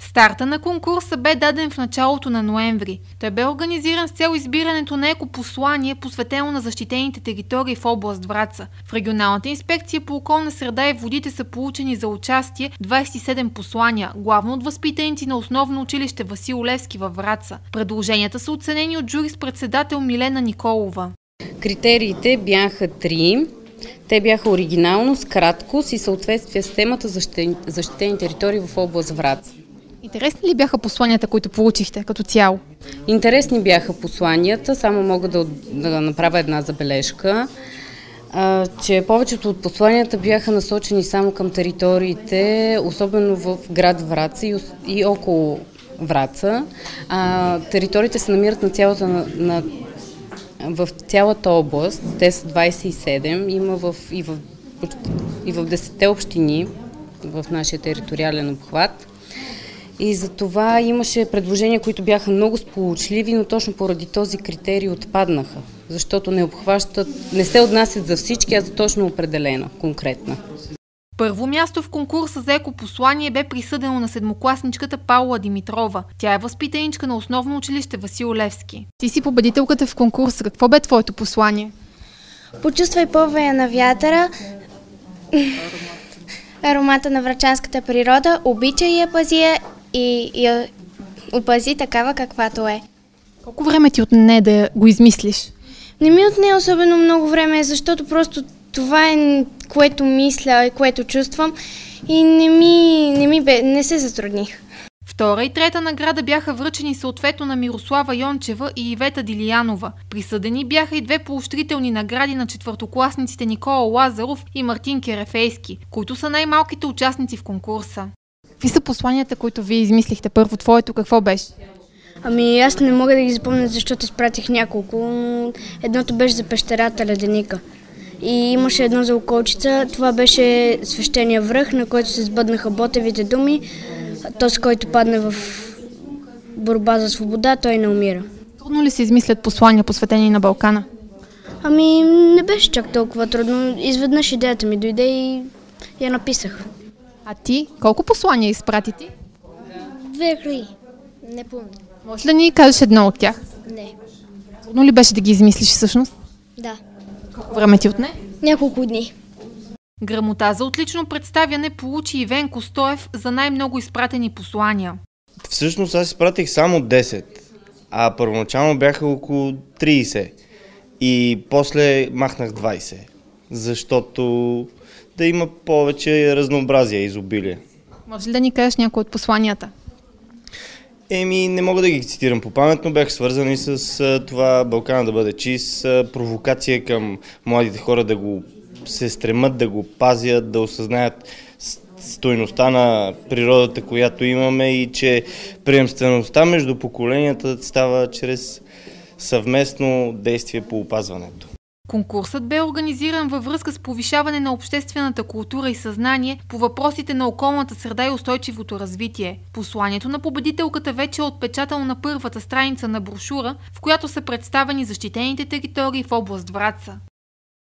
Старта на конкурса бе даден в началото на ноември. Той бе организиран с цел избирането на екопослание, посветено на защитените територии в област Враца. В регионалната инспекция по околна среда и водите са получени за участие 27 послания, главно от възпитаници на основно училище Васил Левски във Враца. Предложенията са оценени от журис-председател Милена Николова. Критериите бяха 3. Те бяха оригиналност, краткост и съответствие с темата защитени територии в област Враца. Интересни ли бяха посланията, които получихте като цяло? Интересни бяха посланията, само мога да направя една забележка, че повечето от посланията бяха насочени само към териториите, особено в град Враца и около Враца. Териториите се намират в цялата област, те са 27, има и в 10 общини в нашия териториален обхват. И за това имаше предложения, които бяха много сполучливи, но точно поради този критерий отпаднаха, защото не се отнасят за всички, а за точно определена, конкретна. Първо място в конкурса за екопослание бе присъдено на седмокласничката Паула Димитрова. Тя е възпитаничка на основно училище Васил Левски. Ти си победителката в конкурса. Какво бе твоето послание? Почувствай повея на вятъра, аромата на врачанската природа, обичай я, пази я и я опази такава каквато е. Колко време ти отне да го измислиш? Не ми отне особено много време, защото просто това е което мисля и което чувствам и не се затрудних. Втора и трета награда бяха връчени съответно на Мирослава Йончева и Ивета Дилиянова. Присъдени бяха и две поощрителни награди на четвъртокласниците Никола Лазаров и Мартин Керефейски, които са най-малките участници в конкурса. Какви са посланията, които вие измислихте? Първо твоето какво беше? Аз не мога да ги запомня, защото изпратих няколко. Едното беше за пещерата Леденика. И имаше едно за околчица. Това беше свещения връх, на който се сбъднаха Ботевите думи. Този, който падне в борба за свобода, той не умира. Трудно ли се измислят послания, посветени на Балкана? Не беше чак толкова трудно. Изведнъж идеята ми дойде и я написах. А ти? Колко послания изпрати ти? 2-3. Не помня. Може ли да ни кажеш едно от тях? Не. Трудно ли беше да ги измислиш всъщност? Да. Колко време ти отне? Няколко дни. Грамота за отлично представяне получи Ивен Костоев за най-много изпратени послания. Всъщност аз изпратих само 10, а първоначално бяха около 30 и после махнах 20, защото да има повече разнообразие и изобилие. Може ли да ни кажеш някои от посланията? Не мога да ги цитирам по памет, но бяха свързани с това Балкана да бъде чист, провокация към младите хора да се стремат да го пазят, да осъзнаят стойността на природата, която имаме и че приемствеността между поколенията става чрез съвместно действие по опазването. Конкурсът бе организиран във връзка с повишаване на обществената култура и съзнание по въпросите на околната среда и устойчивото развитие. Посланието на победителката вече е отпечатано на първата страница на брошура, в която са представени защитените територии в област Враца.